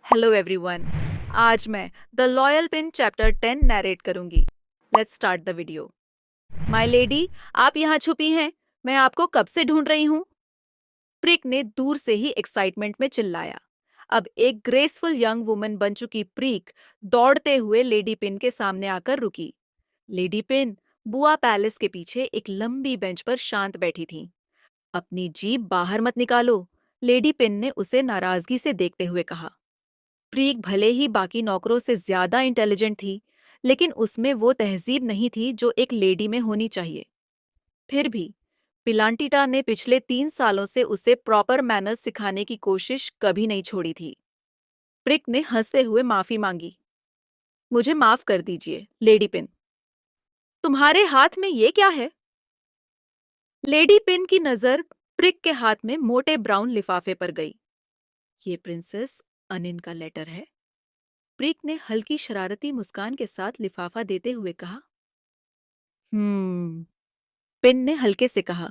Hello everyone. आज मैं the loyal pin chapter 10 narrate करूंगी। Let's start the video. My lady, आप यहाँ छुपी हैं। मैं आपको कब से ढूंढ रही हूँ। प्रिक ने दूर से ही एक्साइटमेंट में चिल्लाया। अब एक ग्रेसफुल यंग वुमन बन चुकी प्रीक दौड़ते हुए लेडी पिन के सामने आकर रुकी। लेडी पिन बुआ पैलेस के पीछे एक लंबी बेंच पर शांत बैठी थी। अपनी जीभ बाहर मत निकालो, लेडी पिन ने उसे नाराजगी से देखते हुए कहा। प्रीक भले ही बाकी नौकरों से ज्यादा इंटेलिजेंट थी, लेकिन उसमें वो तहजीब नहीं थी जो एक लेडी में होनी चाहिए। फिर भी पिलांटिटा ने पिछले 3 सालों से उसे प्रॉपर मैनर्स सिखाने की कोशिश कभी नहीं छोड़ी थी। प्रिक ने हंसते हुए माफी मांगी। मुझे माफ कर दीजिए लेडी पिन। तुम्हारे हाथ में ये क्या है। लेडी पिन की नजर प्रिक के हाथ में मोटे ब्राउन लिफाफे पर गई। ये प्रिंसेस अनिन का लेटर है। प्रीक ने हल्की शरारती मुस्कान के साथ लिफाफा देते हुए कहा। पिन ने हल्के से कहा,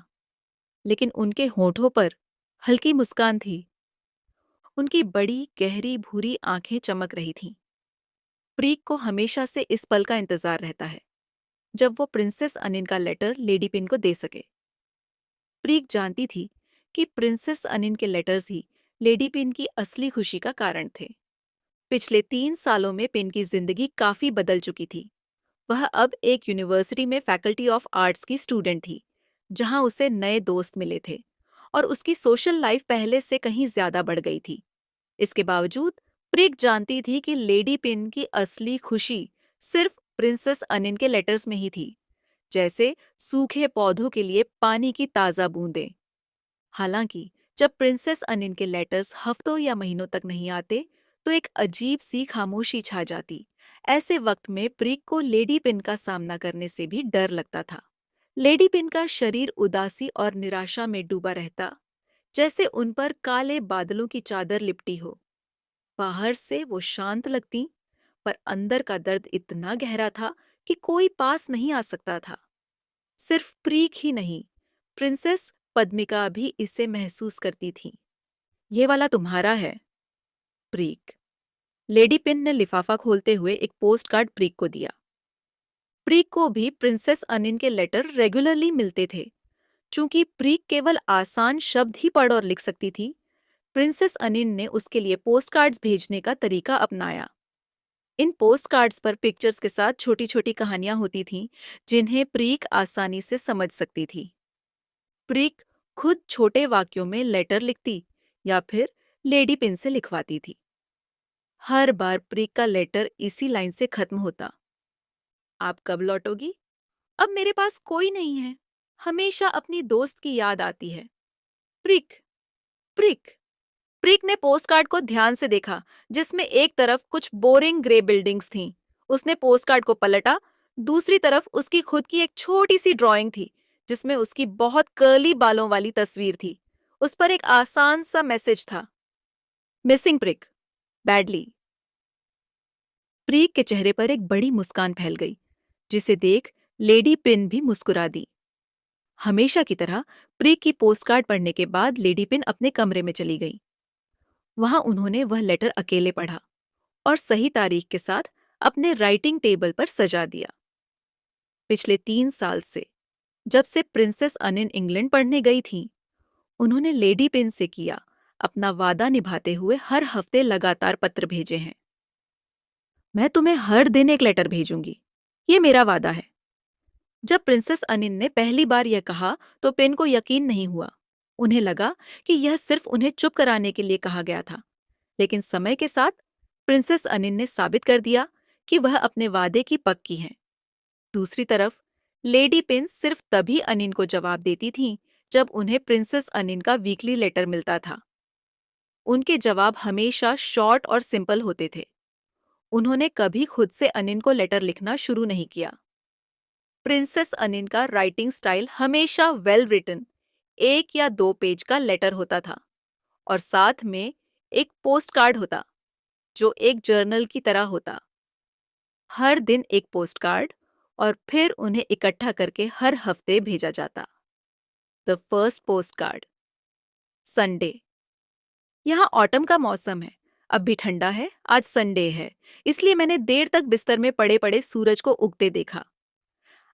लेकिन उनके होठों पर हल्की मुस्कान थी। उनकी बड़ी गहरी भूरी आंखें चमक रही थीं। प्रीक को हमेशा से इस पल का इंतजार रहता है जब वो प्रिंसेस अनिन का लेटर लेडी पिन को दे सके। प्रीक जानती थी कि प्रिंसेस अनिन के लेटर्स ही लेडी पिन की असली खुशी का कारण थे। पिछले 3 सालों में पिन की जिंदगी काफी बदल चुकी थी। वह अब एक यूनिवर्सिटी में फैकल्टी ऑफ आर्ट्स की स्टूडेंट थी, जहां उसे नए दोस्त मिले थे और उसकी सोशल लाइफ पहले से कहीं ज्यादा बढ़ गई थी। इसके बावजूद प्रिक जानती थी कि लेडी पिन की असली खुशी सिर्फ प्रिंसेस अनिन के लेटर्स में ही थी, जैसे सूखे पौधों के लिए पानी की ताजा बूंदें। हालांकि जब प्रिंसेस अनिन के लेटर्स हफ्तों या महीनों तक नहीं आते, तो एक अजीब सी खामोशी छा जाती। ऐसे वक्त में प्रीक को लेडी पिन का सामना करने से भी डर लगता था। लेडी पिन का शरीर उदासी और निराशा में डूबा रहता, जैसे उन पर काले बादलों की चादर लिपटी हो। बाहर से वो शांत लगती, पर अंदर का दर्द इतना गहरा था कि कोई पास नहीं आ सकता था। सिर्फ प्रीक ही नहीं, प्रिंसेस पद्मिका भी इसे महसूस करती थी। ये वाला तुम्हारा है। प्रीक। लेडी पिन ने लिफाफा खोलते हुए एक पोस्ट कार्ड प्रीक को दिया। प्रीक को भी प्रिंसेस अनिन के लेटर रेगुलरली मिलते थे। चूंकि प्रीक केवल आसान शब्द ही पढ़ और लिख सकती थी, प्रिंसेस अनिन ने उसके लिए पोस्ट कार्ड्स भेजने का तरीका अपनाया। इन पोस्ट कार्ड्स पर पिक्चर्स के साथ छोटी छोटी कहानियां होती थीं, जिन्हें प्रीक आसानी से समझ सकती थी। प्रीक खुद छोटे वाक्यों में लेटर लिखती या फिर लेडी पिन से लिखवाती थी। हर बार प्रीक का लेटर इसी लाइन से खत्म होता। आप कब लौटोगी। अब मेरे पास कोई नहीं है। हमेशा अपनी दोस्त की याद आती है। प्रीक। प्रीक। प्रीक ने पोस्टकार्ड को ध्यान से देखा, जिसमें एक तरफ कुछ बोरिंग ग्रे बिल्डिंग्स थीं। उसने पोस्टकार्ड को पलटा। दूसरी तरफ उसकी खुद की एक छोटी सी ड्राइंग थी, जिसमें उसकी बहुत कर्ली बालों वाली तस्वीर थी। उस पर एक आसान सा मैसेज था। Missing prick, badly. प्रीक के चेहरे पर एक बड़ी मुस्कान फैल गई, जिसे देख लेडी पिन भी मुस्कुरा दी। हमेशा की तरह प्रीक की पोस्टकार्ड पढ़ने के बाद लेडी पिन अपने कमरे में चली गई। वहां उन्होंने वह लेटर अकेले पढ़ा और सही तारीख के साथ अपने राइटिंग टेबल पर सजा दिया। पिछले 3 साल से, जब से प्रिंसेस अनिन इंग्लैंड पढ़ने गई थी, उन्होंने लेडी पिन से किया अपना वादा निभाते हुए हर हफ्ते लगातार पत्र भेजे हैं। मैं तुम्हें हर दिन एक लेटर भेजूंगी, ये मेरा वादा है। जब प्रिंसेस अनिन ने पहली बार यह कहा तो पिन को यकीन नहीं हुआ। उन्हें लगा कि यह सिर्फ उन्हें चुप कराने के लिए कहा गया था, लेकिन समय के साथ प्रिंसेस अनिन ने साबित कर दिया कि वह अपने वादे की पक्की हैं। दूसरी तरफ लेडी पिन सिर्फ तभी अनिन को जवाब देती थीं जब उन्हें प्रिंसेस अनिन का वीकली लेटर मिलता था। उनके जवाब हमेशा शॉर्ट और सिंपल होते थे। उन्होंने कभी खुद से अनिन को लेटर लिखना शुरू नहीं किया। प्रिंसेस अनिन का राइटिंग स्टाइल हमेशा वेल रिटन 1 या 2 पेज का लेटर होता था, और साथ में एक पोस्ट कार्ड होता, जो एक जर्नल की तरह होता। हर दिन एक पोस्ट कार्ड, और फिर उन्हें इकट्ठा करके हर हफ्ते भेजा जाता। The first post card. Sunday. यहाँ ऑटम का मौसम है। अब भी ठंडा है, आज संडे है, इसलिए मैंने देर तक बिस्तर में पड़े पड़े सूरज को उगते देखा।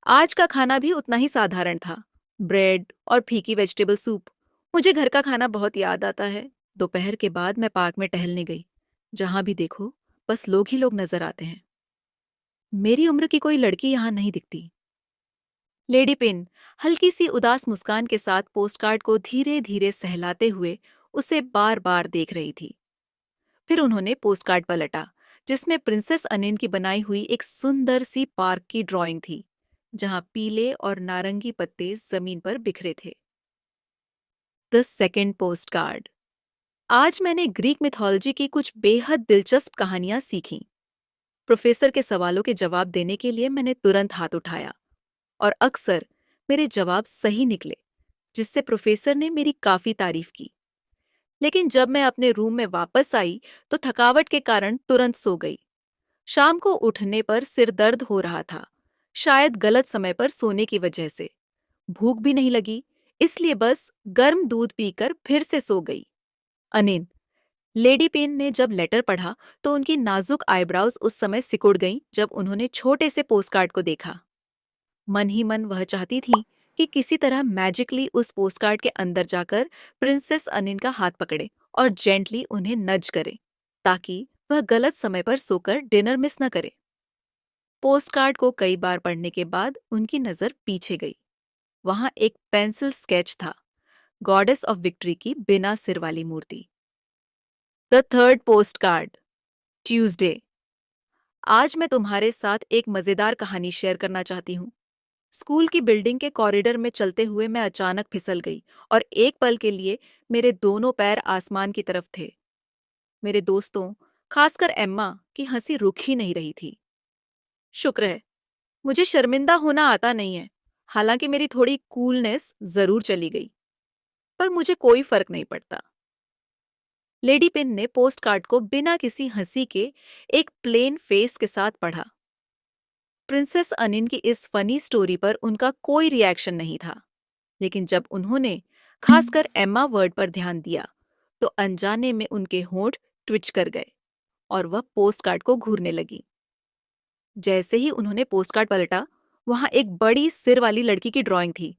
आज का खाना भी उतना ही साधारण था, ब्रेड और फीकी वेजिटेबल सूप। मुझे घर का खाना बहुत याद आता है। दोपहर के बाद मैं पार्क में टहलने गई। जहां भी देखो बस लोग ही लोग नजर आते हैं। मेरी उम्र की कोई लड़की यहाँ नहीं दिखती। लेडी पिन हल्की सी उदास मुस्कान के साथ पोस्टकार्ड को धीरे धीरे सहलाते हुए उसे बार बार देख रही थी। फिर उन्होंने पोस्टकार्ड पलटा, जिसमें प्रिंसेस अनिन की बनाई हुई एक सुंदर सी पार्क की ड्राइंग थी, जहां पीले और नारंगी पत्ते जमीन पर बिखरे थे। The second postcard. आज मैंने ग्रीक मिथोलॉजी की कुछ बेहद दिलचस्प कहानियां सीखीं। प्रोफेसर के सवालों के जवाब देने के लिए मैंने तुरंत हाथ उठाया, और अक्सर मेरे जवाब सही निकले, जिससे प्रोफेसर ने मेरी काफी तारीफ की। लेकिन जब मैं अपने रूम में वापस आई तो थकावट के कारण तुरंत सो गई। शाम को उठने पर सिर दर्द हो रहा था, शायद गलत समय पर सोने की वजह से। भूख भी नहीं लगी, इसलिए बस गर्म दूध पीकर फिर से सो गई। अनिन। लेडी पेन ने जब लेटर पढ़ा तो उनकी नाजुक आईब्राउज उस समय सिकुड़ गईं जब उन्होंने छोटे से पोस्टकार्ड को देखा। मन ही मन वह चाहती थी कि किसी तरह मैजिकली उस पोस्टकार्ड के अंदर जाकर प्रिंसेस अनिन का हाथ पकड़े और जेंटली उन्हें नज करे, ताकि वह गलत समय पर सोकर डिनर मिस न करे। पोस्टकार्ड को कई बार पढ़ने के बाद उनकी नजर पीछे गई। वहां एक पेंसिल स्केच था, गॉडेस ऑफ विक्ट्री की बिना सिर वाली मूर्ति। The third postcard. ट्यूसडे। आज मैं तुम्हारे साथ एक मजेदार कहानी शेयर करना चाहती हूँ। स्कूल की बिल्डिंग के कॉरिडोर में चलते हुए मैं अचानक फिसल गई और एक पल के लिए मेरे दोनों पैर आसमान की तरफ थे। मेरे दोस्तों, खासकर एम्मा की हंसी रुक ही नहीं रही थी। शुक्र है मुझे शर्मिंदा होना आता नहीं है, हालांकि मेरी थोड़ी कूलनेस जरूर चली गई, पर मुझे कोई फर्क नहीं पड़ता। लेडी पिन ने पोस्टकार्ड को बिना किसी हंसी के एक प्लेन फेस के साथ पढ़ा। प्रिंसेस अनिन की इस फनी स्टोरी पर उनका कोई रिएक्शन नहीं था, लेकिन जब उन्होंने खासकर एम्मा वर्ड पर ध्यान दिया तो अनजाने में उनके होंठ ट्विच कर गए और वह पोस्टकार्ड को घूरने लगी। जैसे ही उन्होंने पोस्टकार्ड पलटा, वहां एक बड़ी सिर वाली लड़की की ड्राइंग थी,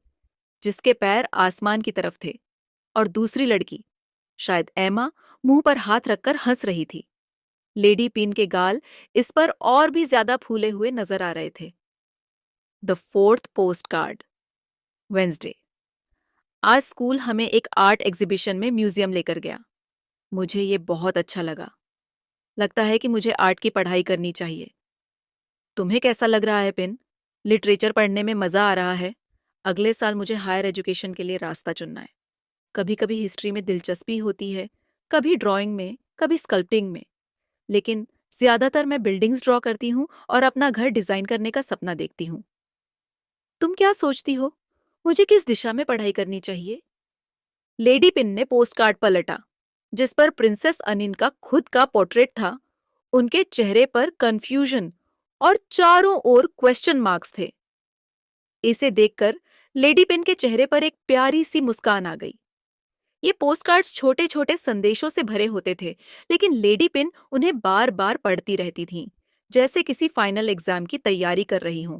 जिसके पैर आसमान की तरफ थे, और दूसरी लड़की, शायद एमा, मुंह पर हाथ रखकर हंस रही थी। लेडी पिन के गाल इस पर और भी ज्यादा फूले हुए नजर आ रहे थे। The fourth post card. Wednesday. आज स्कूल हमें एक आर्ट एग्जीबिशन में म्यूजियम लेकर गया। मुझे ये बहुत अच्छा लगा। लगता है कि मुझे आर्ट की पढ़ाई करनी चाहिए। तुम्हें कैसा लग रहा है पिन? लिटरेचर पढ़ने में मजा आ रहा है? अगले साल मुझे हायर एजुकेशन के लिए रास्ता चुनना है। कभी कभी हिस्ट्री में दिलचस्पी होती है, कभी ड्राइंग में, कभी स्कल्पटिंग में, लेकिन ज्यादातर मैं बिल्डिंग्स ड्रॉ करती हूँ और अपना घर डिजाइन करने का सपना देखती हूँ। तुम क्या सोचती हो, मुझे किस दिशा में पढ़ाई करनी चाहिए? लेडी पिन ने पोस्टकार्ड पलटा, जिस पर प्रिंसेस अनिन का खुद का पोर्ट्रेट था। उनके चेहरे पर कंफ्यूजन और चारों ओर क्वेश्चन मार्क्स थे। इसे देखकर लेडी पिन के चेहरे पर एक प्यारी सी मुस्कान आ गई। ये पोस्टकार्ड्स छोटे छोटे संदेशों से भरे होते थे, लेकिन लेडी पिन उन्हें बार बार पढ़ती रहती थीं, जैसे किसी फाइनल एग्जाम की तैयारी कर रही हों।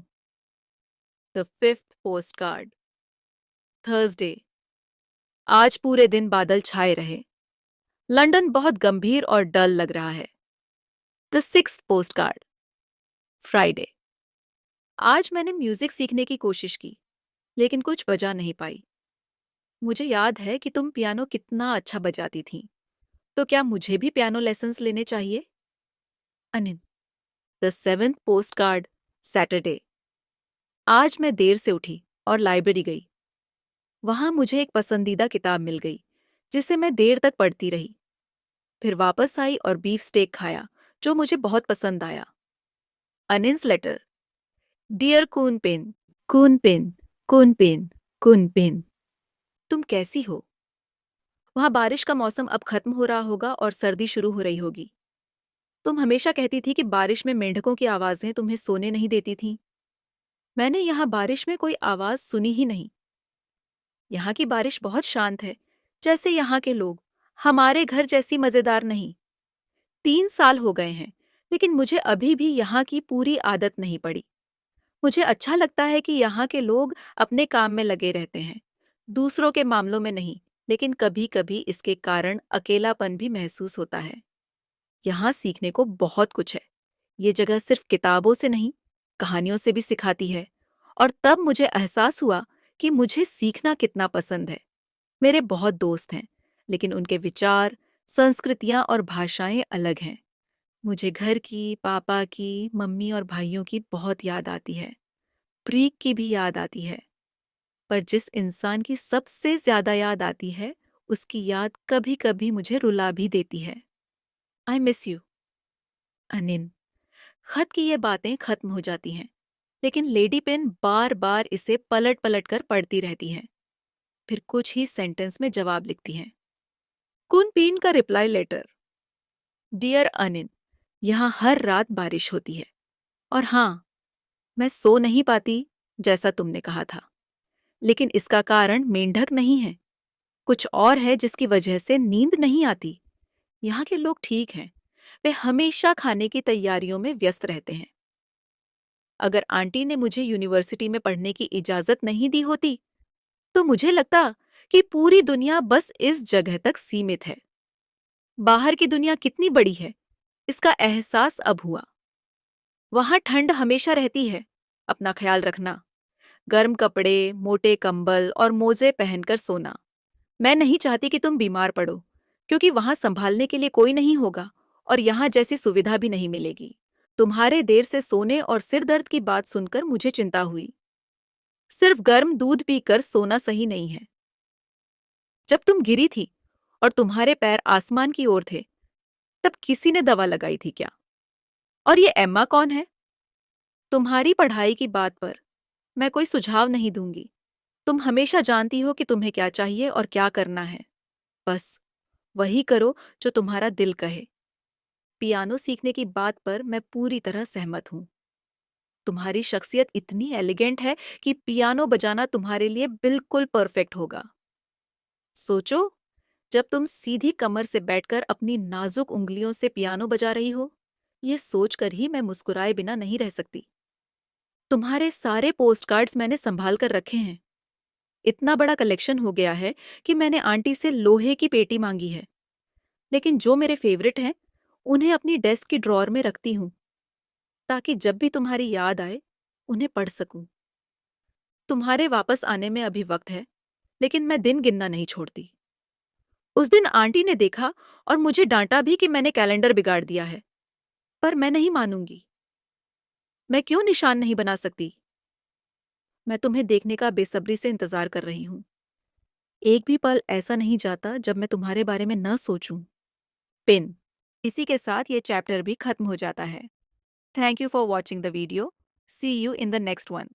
The fifth postcard. थर्सडे। आज पूरे दिन बादल छाए रहे। लंदन बहुत गंभीर और डल लग रहा है। The sixth postcard. फ्राइडे। आज मैंने म्यूजिक सीखने की कोशिश की, लेकिन कुछ बजा नहीं पाई। मुझे याद है कि तुम पियानो कितना अच्छा बजाती थीं, तो क्या मुझे भी पियानो लेसन्स लेने चाहिए? Anin. The seventh postcard. Saturday. आज मैं देर से उठी और लाइब्रेरी गई। वहां मुझे एक पसंदीदा किताब मिल गई, जिसे मैं देर तक पढ़ती रही। फिर वापस आई और बीफ स्टेक खाया, जो मुझे बहुत पसंद आया। अनिन्स लेटर। डियर कून पेन, कून पेन, कून पेन, कून पेन। तुम कैसी हो? वहां बारिश का मौसम अब खत्म हो रहा होगा और सर्दी शुरू हो रही होगी। तुम हमेशा कहती थी कि बारिश में मेंढकों की आवाजें तुम्हें सोने नहीं देती थीं। मैंने यहाँ बारिश में कोई आवाज सुनी ही नहीं। यहाँ की बारिश बहुत शांत है, जैसे यहाँ के लोग। हमारे घर जैसी मजेदार नहीं। 3 साल हो गए हैं, लेकिन मुझे अभी भी यहाँ की पूरी आदत नहीं पड़ी। मुझे अच्छा लगता है कि यहाँ के लोग अपने काम में लगे रहते हैं, दूसरों के मामलों में नहीं, लेकिन कभी-कभी इसके कारण अकेलापन भी महसूस होता है। यहाँ सीखने को बहुत कुछ है। ये जगह सिर्फ किताबों से नहीं, कहानियों से भी सिखाती है। और तब मुझे एहसास हुआ कि मुझे सीखना कितना पसंद है। मेरे बहुत दोस्त हैं, लेकिन उनके विचार, संस्कृतियाँ और भाषाएं अलग हैं। मुझे घर की, पापा की, मम्मी और भाइयों की बहुत याद आती है। प्रीक की भी याद आती है। पर जिस इंसान की सबसे ज्यादा याद आती है, उसकी याद कभी-कभी मुझे रुला भी देती है। I miss you, Anin. खत की ये बातें खत्म हो जाती हैं, लेकिन लेडी पेन बार बार इसे पलट पलट कर पढ़ती रहती हैं। फिर कुछ ही सेंटेंस में जवाब लिखती हैं। कुन पीन का रिप्लाई लेटर। डियर अनिन, यहाँ हर रात बारिश होती है। और हाँ, मैं सो नहीं पाती, जैसा तुमने कहा था। लेकिन इसका कारण मेंढक नहीं है, कुछ और है जिसकी वजह से नींद नहीं आती। यहाँ के लोग ठीक हैं, वे हमेशा खाने की तैयारियों में व्यस्त रहते हैं। अगर आंटी ने मुझे यूनिवर्सिटी में पढ़ने की इजाजत नहीं दी होती, तो मुझे लगता कि पूरी दुनिया बस इस जगह तक सीमित है। बाहर की दुनिया कितनी बड़ी है, इसका एहसास अब हुआ। वहां ठंड हमेशा रहती है, अपना ख्याल रखना। गर्म कपड़े, मोटे कंबल और मोजे पहनकर सोना। मैं नहीं चाहती कि तुम बीमार पड़ो, क्योंकि वहां संभालने के लिए कोई नहीं होगा और यहाँ जैसी सुविधा भी नहीं मिलेगी। तुम्हारे देर से सोने और सिर दर्द की बात सुनकर मुझे चिंता हुई। सिर्फ गर्म दूध पीकर सोना सही नहीं है। जब तुम गिरी थी और तुम्हारे पैर आसमान की ओर थे, तब किसी ने दवा लगाई थी क्या? और ये एम्मा कौन है? तुम्हारी पढ़ाई की बात पर मैं कोई सुझाव नहीं दूंगी। तुम हमेशा जानती हो कि तुम्हें क्या चाहिए और क्या करना है। बस वही करो जो तुम्हारा दिल कहे। पियानो सीखने की बात पर मैं पूरी तरह सहमत हूँ। तुम्हारी शख्सियत इतनी एलिगेंट है कि पियानो बजाना तुम्हारे लिए बिल्कुल परफेक्ट होगा। सोचो, जब तुम सीधी कमर से बैठकर अपनी नाजुक उंगलियों से पियानो बजा रही हो, ये सोचकर ही मैं मुस्कुराए बिना नहीं रह सकती। तुम्हारे सारे पोस्टकार्ड्स मैंने संभाल कर रखे हैं। इतना बड़ा कलेक्शन हो गया है कि मैंने आंटी से लोहे की पेटी मांगी है। लेकिन जो मेरे फेवरेट हैं, उन्हें अपनी डेस्क की ड्रॉअर में रखती हूँ, ताकि जब भी तुम्हारी याद आए, उन्हें पढ़ सकूं। तुम्हारे वापस आने में अभी वक्त है, लेकिन मैं दिन गिनना नहीं छोड़ती। उस दिन आंटी ने देखा और मुझे डांटा भी कि मैंने कैलेंडर बिगाड़ दिया है, पर मैं नहीं मानूंगी। मैं क्यों निशान नहीं बना सकती? मैं तुम्हें देखने का बेसब्री से इंतजार कर रही हूँ। एक भी पल ऐसा नहीं जाता जब मैं तुम्हारे बारे में न सोचूं। पिन। इसी के साथ ये चैप्टर भी खत्म हो जाता है। Thank you for watching the video. See you in the next one.